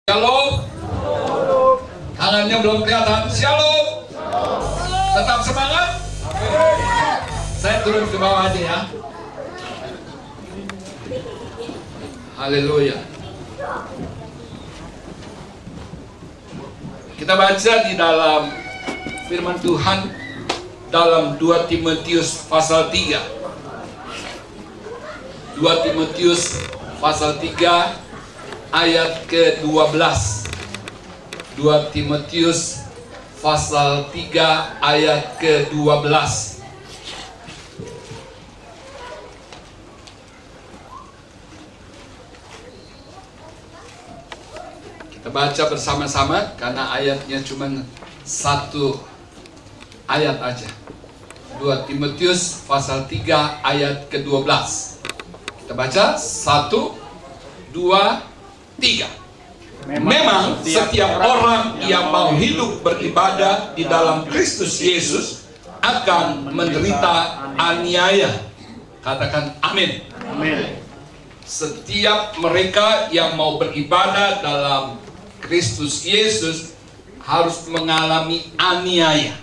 Shalom. Tangannya belum kelihatan. Shalom. Tetap semangat. Saya turun ke bawah aja ya. Haleluya. Kita baca di dalam firman Tuhan dalam 2 Timotius pasal 3. 2 Timotius pasal 3 ayat ke-12. 2 Timotius pasal 3 ayat ke-12. Kita baca bersama-sama karena ayatnya cuma satu ayat aja. 2 Timotius pasal 3 ayat ke-12. Kita baca 1, 2, 3. Memang setiap orang yang mau hidup beribadah di dalam Kristus Yesus akan menderita aniaya. Katakan amin. Amin. Setiap mereka yang mau beribadah dalam Kristus Yesus harus mengalami aniaya.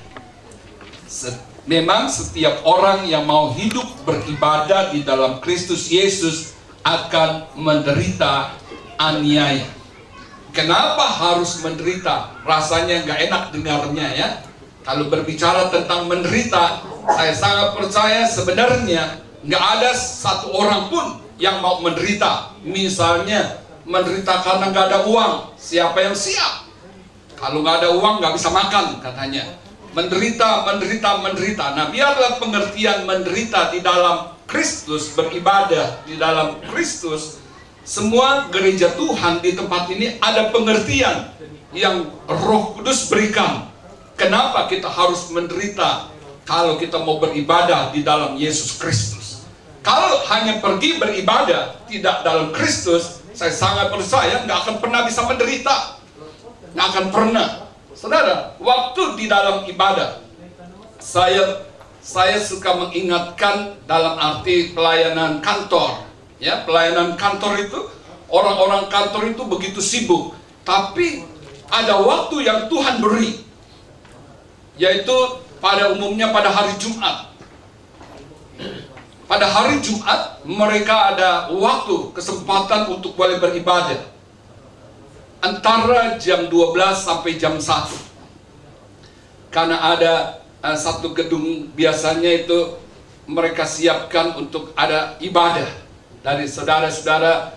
Memang setiap orang yang mau hidup beribadah di dalam Kristus Yesus akan menderita aniaya. Kenapa harus menderita? Rasanya nggak enak dengarnya ya. Kalau berbicara tentang menderita, saya sangat percaya sebenarnya nggak ada satu orang pun yang mau menderita. Misalnya menderita karena nggak ada uang, siapa yang siap? Kalau nggak ada uang nggak bisa makan katanya. Menderita, menderita, menderita. Nah, biarlah pengertian menderita di dalam Kristus, beribadah di dalam Kristus. Semua gereja Tuhan di tempat ini ada pengertian yang Roh Kudus berikan. Kenapa kita harus menderita kalau kita mau beribadah di dalam Yesus Kristus? Kalau hanya pergi beribadah tidak dalam Kristus, saya sangat percaya nggak akan pernah bisa menderita. Nggak akan pernah. Saudara, waktu di dalam ibadah, saya suka mengingatkan dalam arti pelayanan kantor. Ya, pelayanan kantor itu, orang-orang kantor itu begitu sibuk. Tapi ada waktu yang Tuhan beri, yaitu pada umumnya pada hari Jumat. Pada hari Jumat mereka ada waktu, kesempatan untuk boleh beribadah antara jam 12 sampai jam 1. Karena ada satu gedung biasanya itu mereka siapkan untuk ada ibadah. Dari saudara-saudara,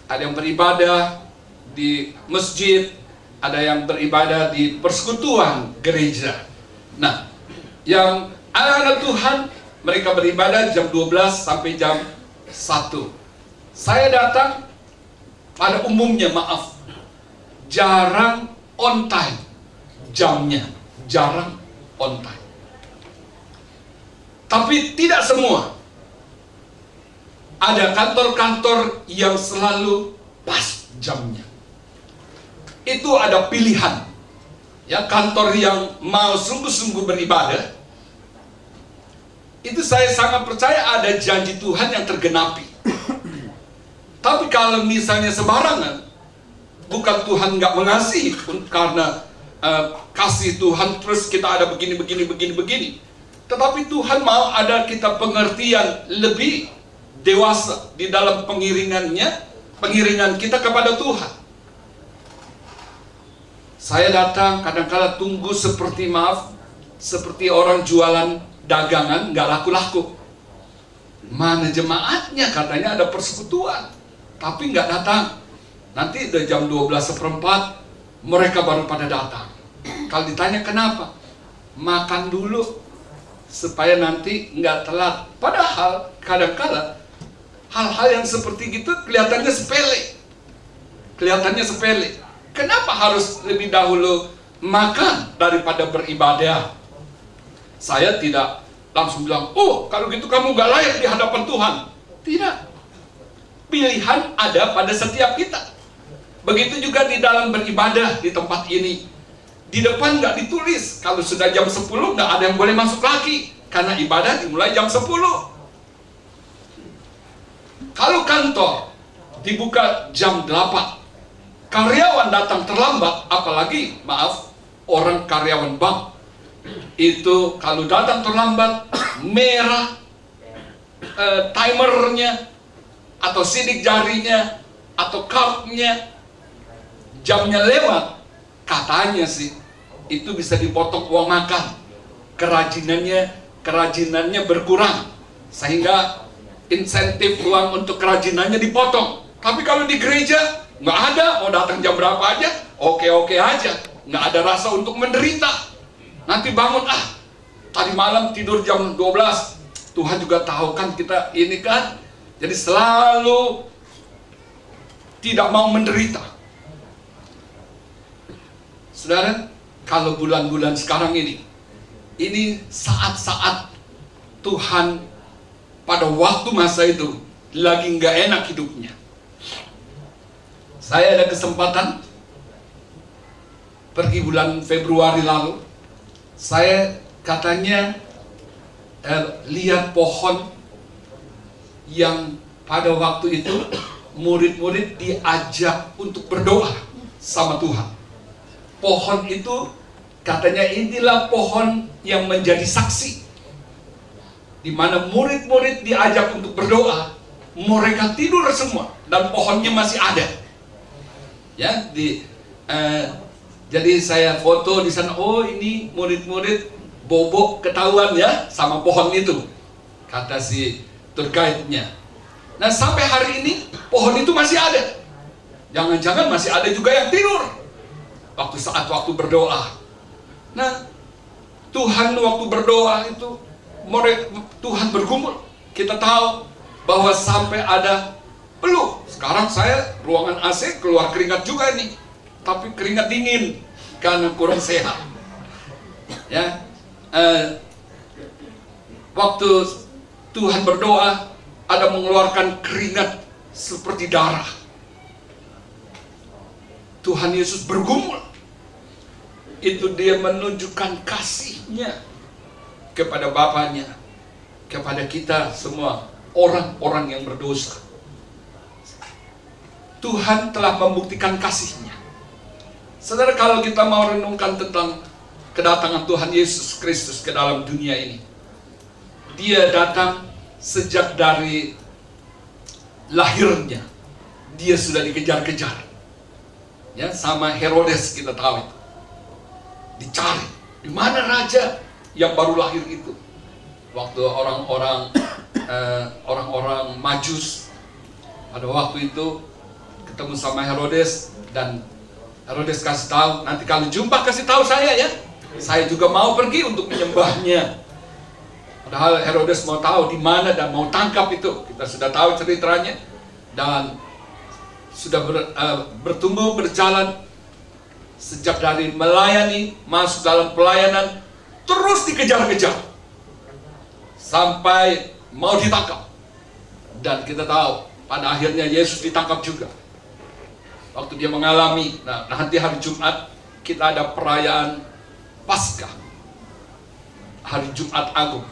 ada yang beribadah di masjid, ada yang beribadah di persekutuan gereja. Nah, yang anak-anak Tuhan, mereka beribadah jam 12 sampai jam 1. Saya datang, pada umumnya maaf, jarang on time jamnya, jarang on time. Tapi tidak semua. Ada kantor-kantor yang selalu pas jamnya. Itu ada pilihan. Ya, kantor yang mau sungguh-sungguh beribadah, itu saya sangat percaya ada janji Tuhan yang tergenapi. Tapi kalau misalnya sembarangan, bukan Tuhan nggak mengasihi, karena kasih Tuhan terus kita ada begini. Tetapi Tuhan mau ada kita pengertian lebih dewasa di dalam pengiringan kita kepada Tuhan. Saya datang kadang-kala tunggu seperti orang jualan dagangan nggak laku-laku. Mana jemaatnya, katanya ada persekutuan, tapi nggak datang. Nanti udah jam 12:15 mereka baru pada datang. Kalau ditanya kenapa, makan dulu supaya nanti nggak telat. Padahal kadang-kala hal-hal yang seperti gitu kelihatannya sepele. Kenapa harus lebih dahulu makan daripada beribadah? Saya tidak langsung bilang, oh kalau gitu kamu gak layak di hadapan Tuhan. Tidak. Pilihan ada pada setiap kita. Begitu juga di dalam beribadah di tempat ini. Di depan gak ditulis, kalau sudah jam 10 gak ada yang boleh masuk lagi, karena ibadah dimulai jam 10. Kalau kantor dibuka jam 8, karyawan datang terlambat, apalagi maaf orang karyawan bank itu kalau datang terlambat, merah timernya atau sidik jarinya atau cardnya, jamnya lewat, katanya sih itu bisa dipotong uang makan, kerajinannya berkurang, sehingga insentif uang untuk kerajinannya dipotong. Tapi kalau di gereja nggak ada, mau datang jam berapa aja, oke aja, nggak ada rasa untuk menderita. Nanti bangun, tadi malam tidur jam 12, Tuhan juga tahu kan kita ini kan, jadi selalu tidak mau menderita. Saudara, kalau bulan-bulan sekarang ini saat-saat Tuhan pada waktu masa itu lagi nggak enak hidupnya. Saya ada kesempatan pergi bulan Februari lalu. Saya katanya lihat pohon yang pada waktu itu murid-murid diajak untuk berdoa sama Tuhan. Pohon itu katanya inilah pohon yang menjadi saksi, di mana murid-murid diajak untuk berdoa, mereka tidur semua dan pohonnya masih ada. Ya, jadi saya foto di sana. Oh, ini murid-murid bobok ketahuan ya sama pohon itu, kata si tour guide-nya. Nah, sampai hari ini pohon itu masih ada. Jangan-jangan masih ada juga yang tidur waktu berdoa. Nah, Tuhan waktu berdoa itu Tuhan bergumul. Kita tahu bahwa sampai ada peluh. Sekarang saya ruangan AC keluar keringat juga nih, tapi keringat dingin karena kurang sehat. Ya, waktu Tuhan berdoa ada mengeluarkan keringat seperti darah. Tuhan Yesus bergumul. Itu dia menunjukkan kasih-Nya kepada Bapaknya, kepada kita semua orang-orang yang berdosa. Tuhan telah membuktikan kasih-Nya. Saudara, kalau kita mau renungkan tentang kedatangan Tuhan Yesus Kristus ke dalam dunia ini, Dia datang sejak dari lahirnya. Dia sudah dikejar-kejar, ya, sama Herodes, kita tahu itu. Dicari, di mana raja yang baru lahir itu. Waktu orang-orang Majus pada waktu itu ketemu sama Herodes, dan Herodes kasih tahu, nanti kalau jumpa kasih tahu saya ya. Saya juga mau pergi untuk menyembahnya. Padahal Herodes mau tahu di mana dan mau tangkap itu. Kita sudah tahu ceritanya, dan sudah bertumbuh berjalan sejak dari melayani, masuk dalam pelayanan, terus dikejar-kejar sampai mau ditangkap. Dan kita tahu pada akhirnya Yesus ditangkap juga. Waktu dia mengalami, nanti hari Jumat kita ada perayaan Paskah, hari Jumat Agung.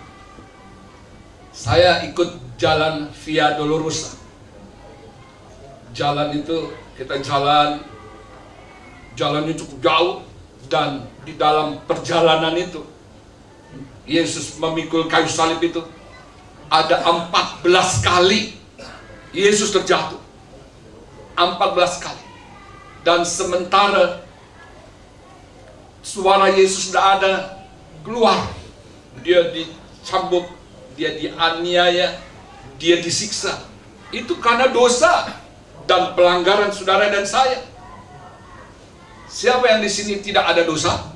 Saya ikut jalan Via Dolorosa. Jalan itu kita jalannya cukup jauh, dan di dalam perjalanan itu Yesus memikul kayu salib itu ada 14 kali Yesus terjatuh. 14 kali. Dan sementara suara Yesus tidak ada keluar, dia dicambuk, dia dianiaya, dia disiksa. Itu karena dosa dan pelanggaran saudara dan saya. Siapa yang di sini tidak ada dosa?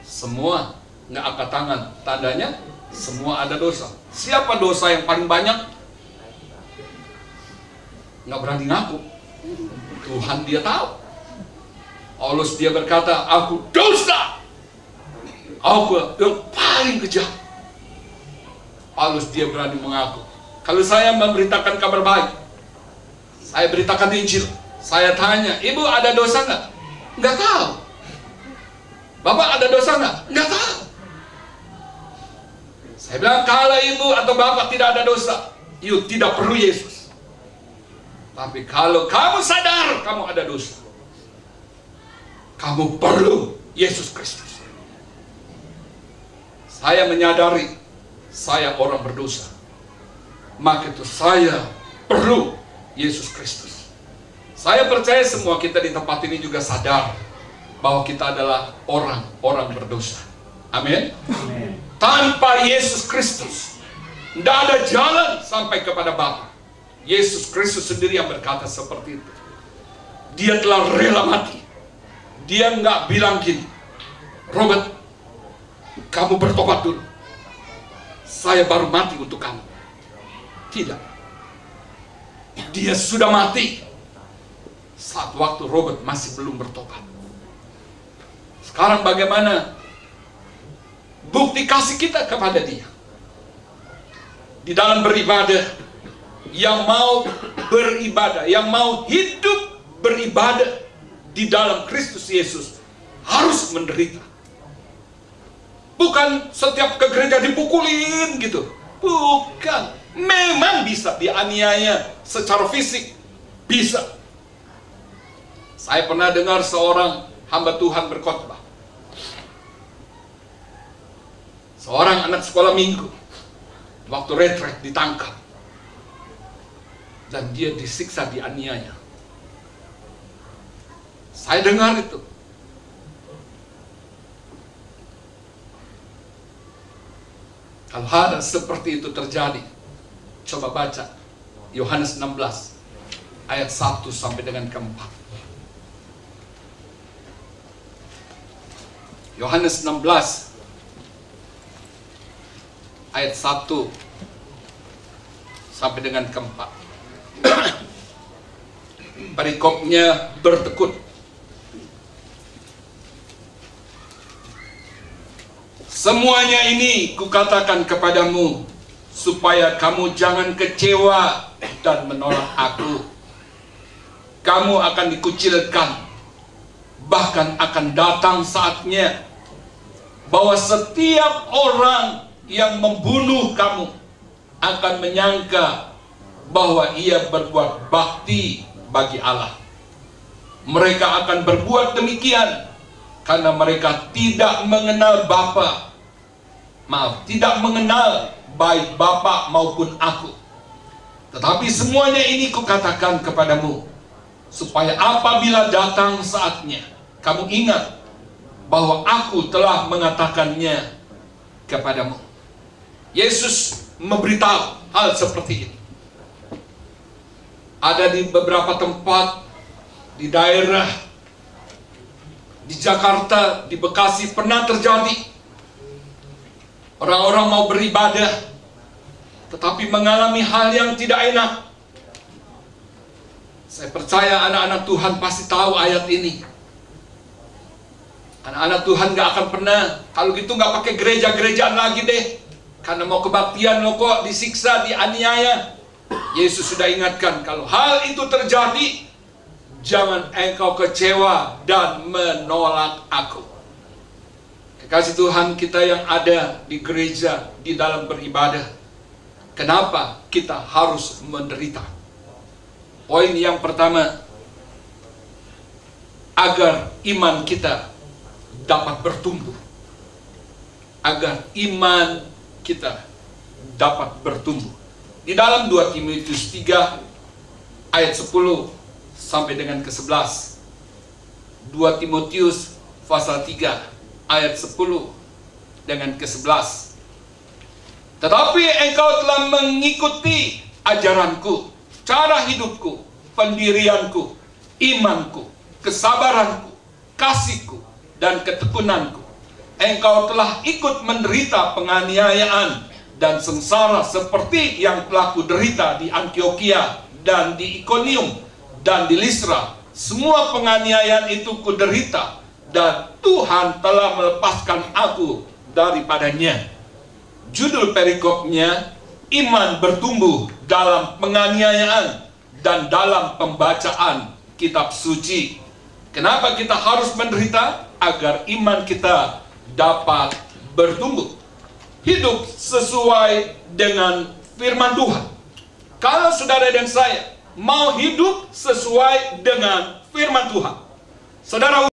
Semua nggak angkat tangan, tandanya semua ada dosa. Siapa dosa yang paling banyak? Nggak berani ngaku. Tuhan dia tahu. Paulus dia berkata, aku dosa, aku yang paling kejam. Paulus dia berani mengaku. Kalau saya memberitakan kabar baik, saya beritakan Injil, saya tanya, ibu ada dosa nggak? Nggak tahu. Bapak ada dosa nggak? Nggak tahu. Saya bilang, kalau ibu atau bapak tidak ada dosa, you tidak perlu Yesus. Tapi kalau kamu sadar kamu ada dosa, kamu perlu Yesus Kristus. Saya menyadari saya orang berdosa, maka itu saya perlu Yesus Kristus. Saya percaya semua kita di tempat ini juga sadar bahwa kita adalah orang-orang berdosa. Amin. Tanpa Yesus Kristus tidak ada jalan sampai kepada Bapa. Yesus Kristus sendiri yang berkata seperti itu. Dia telah rela mati. Dia nggak bilang gini, Robert, kamu bertobat dulu, saya baru mati untuk kamu. Tidak. Dia sudah mati saat waktu Robert masih belum bertobat. Sekarang bagaimana bukti kasih kita kepada dia? Di dalam beribadah, yang mau beribadah, yang mau hidup beribadah di dalam Kristus Yesus harus menderita. Bukan setiap ke gereja dipukulin gitu. Bukan. Memang bisa dianiaya secara fisik. Bisa. Saya pernah dengar seorang hamba Tuhan berkhotbah. Seorang anak sekolah minggu waktu retret ditangkap. Dan dia disiksa, dianiaya. Saya dengar itu. Kalau hal seperti itu terjadi, coba baca Yohanes 16 ayat 1 sampai dengan ke-4. Yohanes 16 ayat 1 sampai dengan ke-4. Perikopnya bertekun. Semuanya ini kukatakan kepadamu supaya kamu jangan kecewa dan menolak aku. Kamu akan dikucilkan, bahkan akan datang saatnya bahwa setiap orang yang membunuh kamu akan menyangka bahwa ia berbuat bakti bagi Allah. Mereka akan berbuat demikian karena mereka tidak mengenal Bapa. Tidak mengenal baik Bapa maupun aku. Tetapi semuanya ini kukatakan kepadamu supaya apabila datang saatnya kamu ingat bahwa aku telah mengatakannya kepadamu. Yesus memberitahu hal seperti ini. Ada di beberapa tempat di daerah di Jakarta, di Bekasi pernah terjadi. Orang-orang mau beribadah, tetapi mengalami hal yang tidak enak. Saya percaya anak-anak Tuhan pasti tahu ayat ini. Anak-anak Tuhan gak akan pernah, kalau gitu gak pakai gereja-gerejaan lagi deh. Karena mau kebaktian lo kok disiksa, dianiaya. Yesus sudah ingatkan, kalau hal itu terjadi, jangan engkau kecewa dan menolak aku. Kekasih Tuhan kita yang ada di gereja, di dalam beribadah, kenapa kita harus menderita? Poin yang pertama, agar iman kita dapat bertumbuh. Agar iman kita dapat bertumbuh. Di dalam 2 Timotius 3 ayat 10 sampai dengan ke-11. 2 Timotius pasal 3 ayat 10 dengan ke-11. Tetapi engkau telah mengikuti ajaranku, cara hidupku, pendirianku, imanku, kesabaranku, kasihku, dan ketekunanku. Engkau telah ikut menderita penganiayaan dan sengsara seperti yang telah kuderita di Antiokhia dan di Ikonium dan di Listra. Semua penganiayaan itu kuderita, dan Tuhan telah melepaskan aku daripadanya. Judul perikopnya, iman bertumbuh dalam penganiayaan dan dalam pembacaan kitab suci. Kenapa kita harus menderita? Agar iman kita dapat bertumbuh. Hidup sesuai dengan firman Tuhan. Kalau saudara dan saya mau hidup sesuai dengan firman Tuhan, saudara